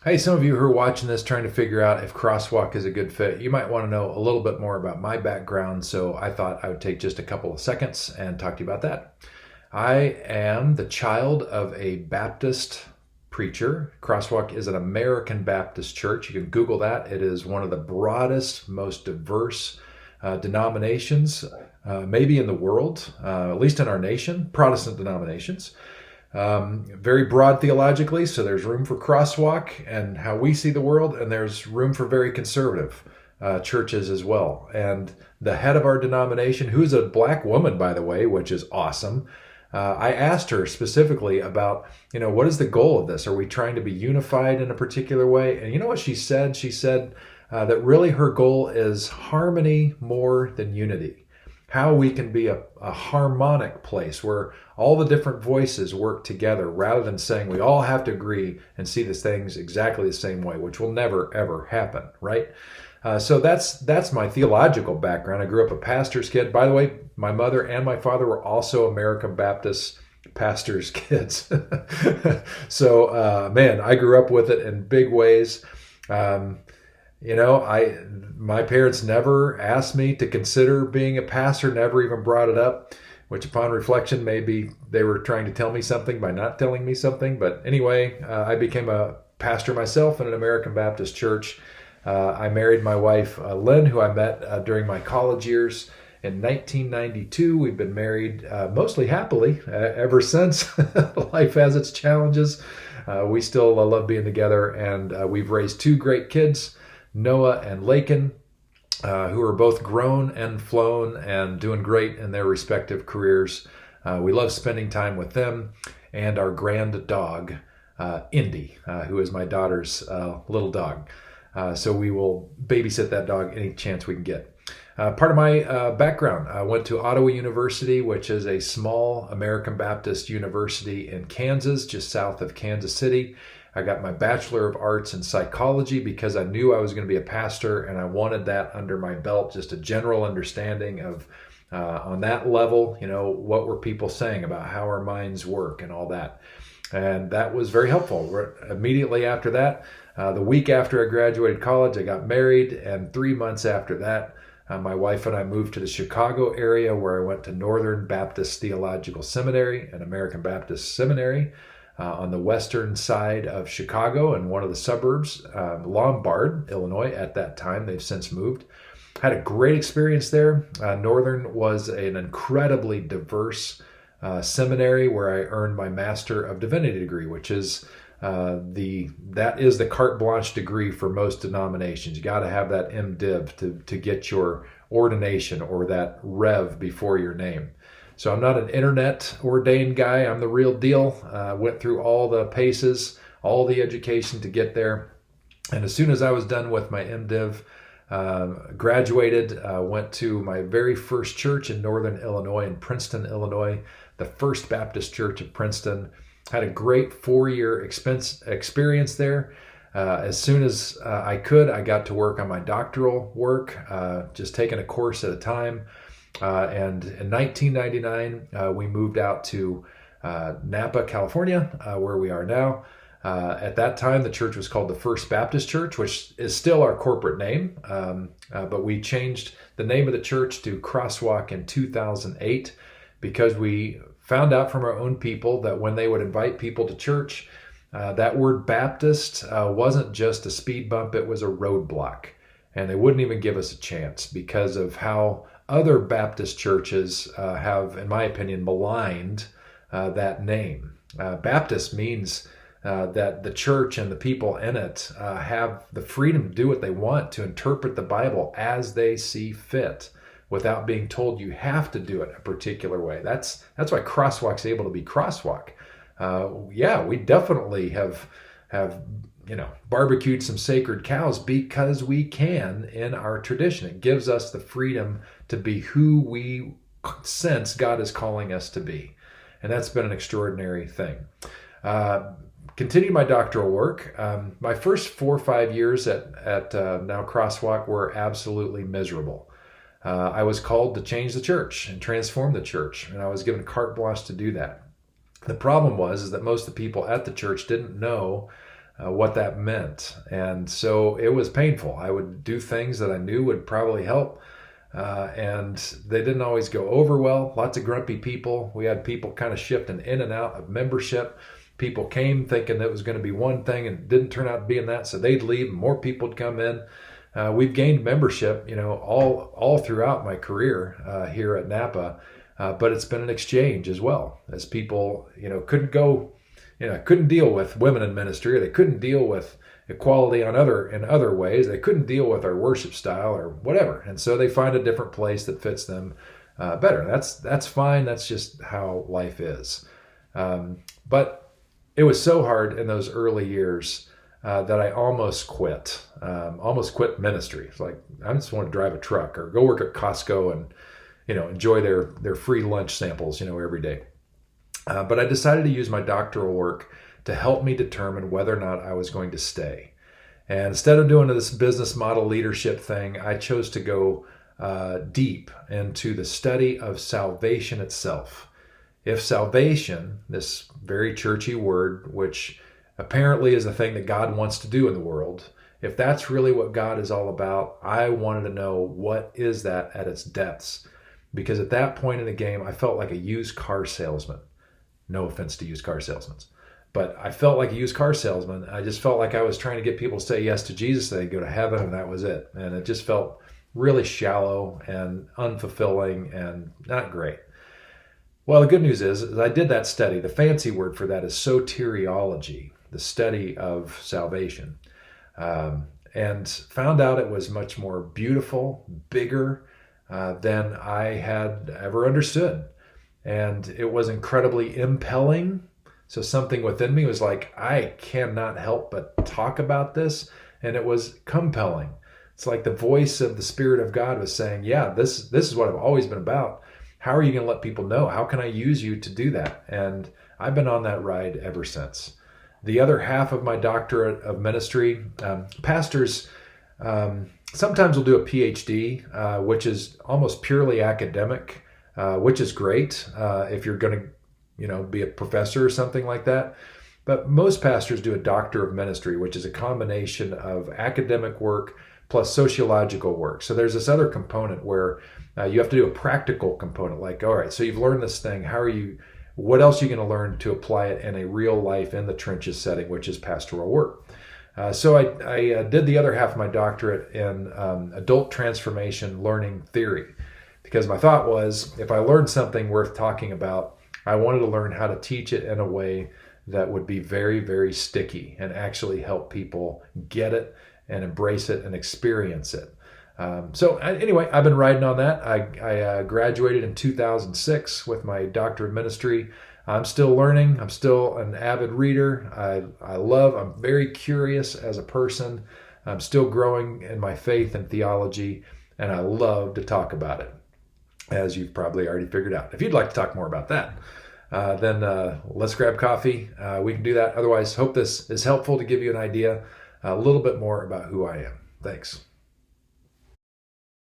Hey, some of you who are watching this trying to figure out if Crosswalk is a good fit, you might want to know a little bit more about my background, so I thought I would take just a couple of seconds and talk to you about that. I am the child of a Baptist preacher. Crosswalk is an American Baptist church. You can Google that. It is one of the broadest, most diverse denominations, maybe in the world, at least in our nation, Protestant denominations. Very broad theologically, so there's room for crosswalk and how we see the world, and there's room for very conservative churches as well. And the head of our denomination, who's a black woman, by the way, which is awesome, I asked her specifically about, what is the goal of this? Are we trying to be unified in a particular way? And you know what she said? She said that really her goal is harmony more than unity. How we can be a harmonic place where all the different voices work together rather than saying we all have to agree and see these things exactly the same way, which will never, ever happen, right? So that's my theological background. I grew up a pastor's kid. By the way, my mother and my father were also American Baptist pastors' kids. So, man, I grew up with it in big ways. My parents never asked me to consider being a pastor, never even brought it up, which upon reflection, maybe they were trying to tell me something by not telling me something. But anyway, I became a pastor myself in an American Baptist church. I married my wife, Lynn, who I met during my college years in 1992. We've been married mostly happily ever since. Life has its challenges. We still love being together, and we've raised two great kids, Noah and Lakin, who are both grown and flown and doing great in their respective careers. We love spending time with them, and our grand dog, Indy, who is my daughter's little dog. So we will babysit that dog any chance we can get. Part of my background, I went to Ottawa University, which is a small American Baptist university in Kansas, just south of Kansas City. I got my Bachelor of Arts in Psychology because I knew I was going to be a pastor, and I wanted that under my belt, just a general understanding of, on that level, what were people saying about how our minds work and all that. And that was very helpful. Immediately after that, the week after I graduated college, I got married, and 3 months after that, my wife and I moved to the Chicago area, where I went to Northern Baptist Theological Seminary, an American Baptist seminary, on the western side of Chicago in one of the suburbs, Lombard, Illinois at that time. They've since moved. Had a great experience there. Northern was an incredibly diverse seminary where I earned my Master of Divinity degree, which is that is the carte blanche degree for most denominations. You got to have that MDiv to get your ordination, or that Rev before your name. So I'm not an internet ordained guy. I'm the real deal. Went through all the paces, all the education to get there. And as soon as I was done with my MDiv, graduated, went to my very first church in Northern Illinois, in Princeton, Illinois, the First Baptist Church of Princeton. Had a great 4-year experience there. As soon as I could, I got to work on my doctoral work, just taking a course at a time. And in 1999, we moved out to Napa, California, where we are now. At that time, the church was called the First Baptist Church, which is still our corporate name. But we changed the name of the church to Crosswalk in 2008 because we found out from our own people that when they would invite people to church, that word Baptist wasn't just a speed bump, it was a roadblock. And they wouldn't even give us a chance because of how other Baptist churches have, in my opinion, maligned that name. Baptist means that the church and the people in it have the freedom to do what they want, to interpret the Bible as they see fit, without being told you have to do it a particular way. That's why Crosswalk's able to be Crosswalk. We definitely have barbecued some sacred cows because we can in our tradition. It gives us the freedom to be who we sense God is calling us to be. And that's been an extraordinary thing. Continued my doctoral work. My first 4 or 5 years at now Crosswalk were absolutely miserable. I was called to change the church and transform the church, and I was given carte blanche to do that. The problem was that most of the people at the church didn't know what that meant. And so it was painful. I would do things that I knew would probably help, and they didn't always go over well. Lots of grumpy people. We had people kind of shifting in and out of membership. People came thinking that it was going to be one thing and it didn't turn out to be in that, so they'd leave and more people would come in. We've gained membership, all throughout my career here at Napa, but it's been an exchange as well, as people, couldn't deal with women in ministry, or they couldn't deal with equality in other ways. They couldn't deal with our worship style or whatever, and so they find a different place that fits them better. That's fine. That's just how life is. But it was so hard in those early years that I almost quit ministry. It's like, I just want to drive a truck or go work at Costco and, enjoy their free lunch samples, every day. But I decided to use my doctoral work to help me determine whether or not I was going to stay. And instead of doing this business model leadership thing, I chose to go deep into the study of salvation itself. If salvation, this very churchy word, which apparently is the thing that God wants to do in the world, if that's really what God is all about, I wanted to know, what is that at its depths? Because at that point in the game, I felt like a used car salesman. No offense to used car salesmen, but I felt like a used car salesman. I just felt like I was trying to get people to say yes to Jesus, so they'd go to heaven, and that was it. And it just felt really shallow and unfulfilling and not great. Well, the good news is I did that study. The fancy word for that is soteriology, the study of salvation, and found out it was much more beautiful, bigger than I had ever understood. And it was incredibly impelling. So something within me was like, I cannot help but talk about this. And it was compelling. It's like the voice of the Spirit of God was saying, yeah, this is what I've always been about. How are you going to let people know? How can I use you to do that? And I've been on that ride ever since. The other half of my doctorate of ministry, pastors sometimes will do a PhD, which is almost purely academic, which is great if you're going to, be a professor or something like that. But most pastors do a doctor of ministry, which is a combination of academic work plus sociological work. So there's this other component where you have to do a practical component, like, all right, so you've learned this thing. What else are you going to learn to apply it in a real life, in the trenches setting, which is pastoral work? So I did the other half of my doctorate in adult transformation learning theory, because my thought was, if I learned something worth talking about, I wanted to learn how to teach it in a way that would be very, very sticky and actually help people get it and embrace it and experience it. Anyway, I've been riding on that. I graduated in 2006 with my doctorate of ministry. I'm still learning. I'm still an avid reader. I'm very curious as a person. I'm still growing in my faith and theology, and I love to talk about it, as you've probably already figured out. If you'd like to talk more about that, then let's grab coffee. We can do that. Otherwise, hope this is helpful to give you an idea, a little bit more about who I am. Thanks.